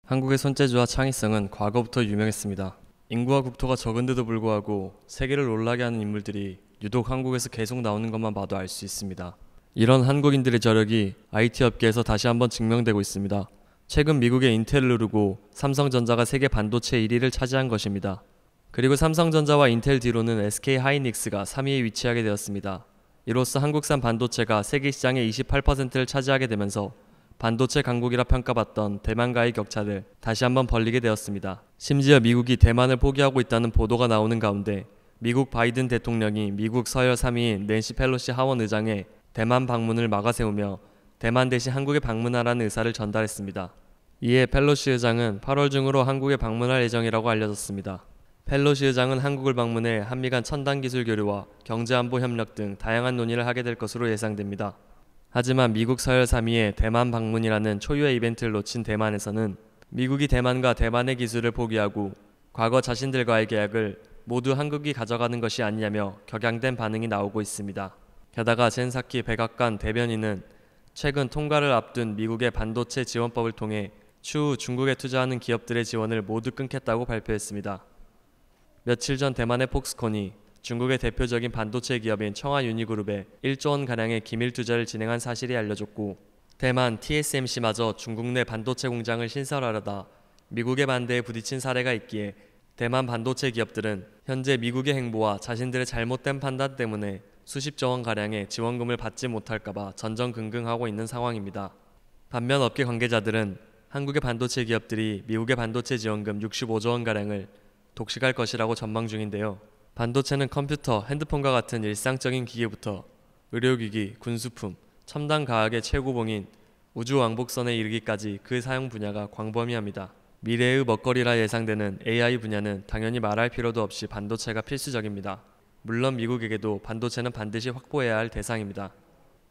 한국의 손재주와 창의성은 과거부터 유명했습니다. 인구와 국토가 적은데도 불구하고 세계를 놀라게 하는 인물들이 유독 한국에서 계속 나오는 것만 봐도 알 수 있습니다. 이런 한국인들의 저력이 IT 업계에서 다시 한번 증명되고 있습니다. 최근 미국의 인텔을 누르고 삼성전자가 세계 반도체 1위를 차지한 것입니다. 그리고 삼성전자와 인텔 뒤로는 SK하이닉스가 3위에 위치하게 되었습니다. 이로써 한국산 반도체가 세계 시장의 28%를 차지하게 되면서 반도체 강국이라 평가받던 대만과의 격차를 다시 한번 벌리게 되었습니다. 심지어 미국이 대만을 포기하고 있다는 보도가 나오는 가운데 미국 바이든 대통령이 미국 서열 3위인 낸시 펠로시 하원 의장의 대만 방문을 막아세우며 대만 대신 한국에 방문하라는 의사를 전달했습니다. 이에 펠로시 의장은 8월 중으로 한국에 방문할 예정이라고 알려졌습니다. 펠로시 의장은 한국을 방문해 한미 간 첨단 기술 교류와 경제안보 협력 등 다양한 논의를 하게 될 것으로 예상됩니다. 하지만 미국 서열 3위의 대만 방문이라는 초유의 이벤트를 놓친 대만에서는 미국이 대만과 대만의 기술을 포기하고 과거 자신들과의 계약을 모두 한국이 가져가는 것이 아니냐며 격양된 반응이 나오고 있습니다. 게다가 젠사키 백악관 대변인은 최근 통과를 앞둔 미국의 반도체 지원법을 통해 추후 중국에 투자하는 기업들의 지원을 모두 끊겠다고 발표했습니다. 며칠 전 대만의 폭스콘이 중국의 대표적인 반도체 기업인 청하유니그룹에 1조 원가량의 기밀 투자를 진행한 사실이 알려졌고, 대만 TSMC마저 중국 내 반도체 공장을 신설하려다 미국의 반대에 부딪힌 사례가 있기에 대만 반도체 기업들은 현재 미국의 행보와 자신들의 잘못된 판단 때문에 수십조 원가량의 지원금을 받지 못할까봐 전전긍긍하고 있는 상황입니다. 반면 업계 관계자들은 한국의 반도체 기업들이 미국의 반도체 지원금 65조 원가량을 독식할 것이라고 전망 중인데요. 반도체는 컴퓨터, 핸드폰과 같은 일상적인 기기부터 의료기기, 군수품, 첨단 과학의 최고봉인 우주 왕복선에 이르기까지 그 사용 분야가 광범위합니다. 미래의 먹거리라 예상되는 AI 분야는 당연히 말할 필요도 없이 반도체가 필수적입니다. 물론 미국에게도 반도체는 반드시 확보해야 할 대상입니다.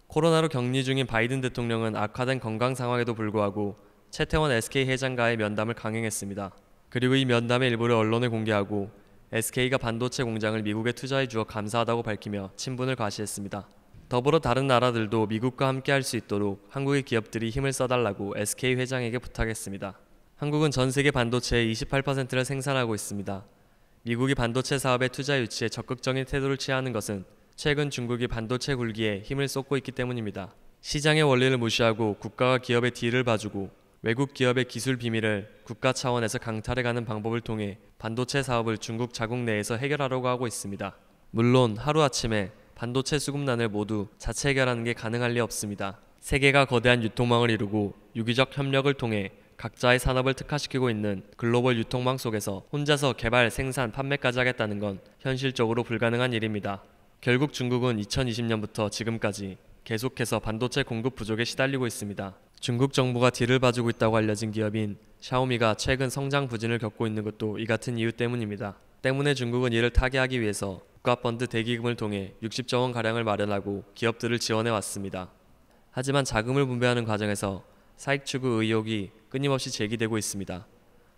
코로나로 격리 중인 바이든 대통령은 악화된 건강 상황에도 불구하고 최태원 SK 회장과의 면담을 강행했습니다. 그리고 이 면담의 일부를 언론에 공개하고 SK가 반도체 공장을 미국에 투자해 주어 감사하다고 밝히며 친분을 과시했습니다. 더불어 다른 나라들도 미국과 함께 할 수 있도록 한국의 기업들이 힘을 써달라고 SK 회장에게 부탁했습니다. 한국은 전 세계 반도체의 28%를 생산하고 있습니다. 미국이 반도체 사업의 투자 유치에 적극적인 태도를 취하는 것은 최근 중국이 반도체 굴기에 힘을 쏟고 있기 때문입니다. 시장의 원리를 무시하고 국가가 기업의 뒤를 봐주고 외국 기업의 기술 비밀을 국가 차원에서 강탈해가는 방법을 통해 반도체 사업을 중국 자국 내에서 해결하려고 하고 있습니다. 물론 하루아침에 반도체 수급난을 모두 자체 해결하는 게 가능할 리 없습니다. 세계가 거대한 유통망을 이루고 유기적 협력을 통해 각자의 산업을 특화시키고 있는 글로벌 유통망 속에서 혼자서 개발, 생산, 판매까지 하겠다는 건 현실적으로 불가능한 일입니다. 결국 중국은 2020년부터 지금까지 계속해서 반도체 공급 부족에 시달리고 있습니다. 중국 정부가 뒤를 봐주고 있다고 알려진 기업인 샤오미가 최근 성장 부진을 겪고 있는 것도 이 같은 이유 때문입니다. 때문에 중국은 이를 타개하기 위해서 국가펀드 대기금을 통해 60조 원가량을 마련하고 기업들을 지원해 왔습니다. 하지만 자금을 분배하는 과정에서 사익 추구 의혹이 끊임없이 제기되고 있습니다.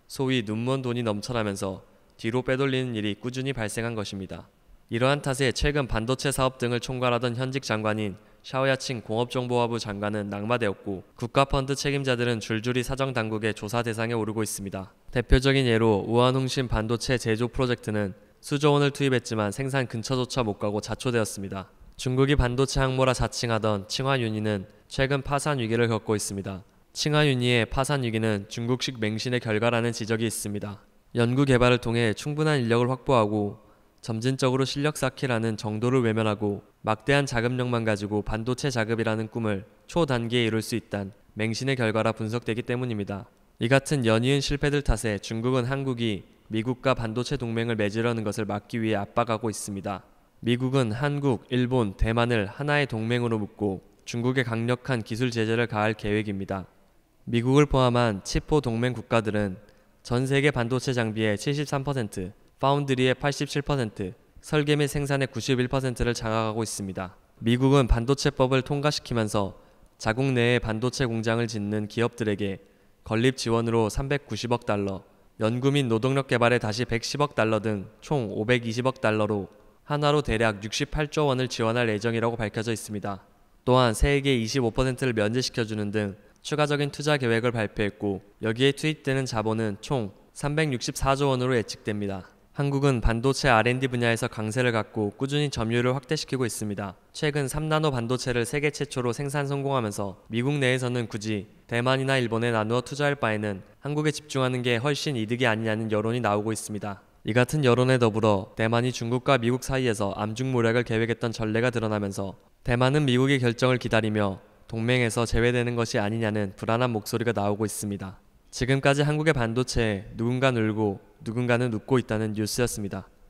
소위 눈먼 돈이 넘쳐나면서 뒤로 빼돌리는 일이 꾸준히 발생한 것입니다. 이러한 탓에 최근 반도체 사업 등을 총괄하던 현직 장관인 샤오야칭 공업정보화부 장관은 낙마되었고, 국가펀드 책임자들은 줄줄이 사정당국의 조사 대상에 오르고 있습니다. 대표적인 예로 우한홍신 반도체 제조 프로젝트는 수조 원을 투입했지만 생산 근처조차 못 가고 자초되었습니다. 중국이 반도체 항모라 자칭하던 칭화윤희는 최근 파산 위기를 겪고 있습니다. 칭화윤희의 파산 위기는 중국식 맹신의 결과라는 지적이 있습니다. 연구 개발을 통해 충분한 인력을 확보하고 점진적으로 실력 쌓기라는 정도를 외면하고 막대한 자금력만 가지고 반도체 자급이라는 꿈을 초단기에 이룰 수 있단 맹신의 결과라 분석되기 때문입니다. 이 같은 연이은 실패들 탓에 중국은 한국이 미국과 반도체 동맹을 맺으려는 것을 막기 위해 압박하고 있습니다. 미국은 한국, 일본, 대만을 하나의 동맹으로 묶고 중국에 강력한 기술 제재를 가할 계획입니다. 미국을 포함한 칩포 동맹 국가들은 전 세계 반도체 장비의 73%, 파운드리의 87%, 설계 및 생산의 91%를 장악하고 있습니다. 미국은 반도체법을 통과시키면서 자국 내에 반도체 공장을 짓는 기업들에게 건립 지원으로 390억 달러, 연구 및 노동력 개발에 다시 110억 달러 등 총 520억 달러로 하나로 대략 68조 원을 지원할 예정이라고 밝혀져 있습니다. 또한 세액의 25%를 면제시켜주는 등 추가적인 투자 계획을 발표했고 여기에 투입되는 자본은 총 364조 원으로 예측됩니다. 한국은 반도체 R&D 분야에서 강세를 갖고 꾸준히 점유율을 확대시키고 있습니다. 최근 3나노 반도체를 세계 최초로 생산 성공하면서 미국 내에서는 굳이 대만이나 일본에 나누어 투자할 바에는 한국에 집중하는 게 훨씬 이득이 아니냐는 여론이 나오고 있습니다. 이 같은 여론에 더불어 대만이 중국과 미국 사이에서 암중모략을 계획했던 전례가 드러나면서 대만은 미국의 결정을 기다리며 동맹에서 제외되는 것이 아니냐는 불안한 목소리가 나오고 있습니다. 지금까지 한국의 반도체에 누군가 울고 누군가는 웃고 있다는 뉴스였습니다.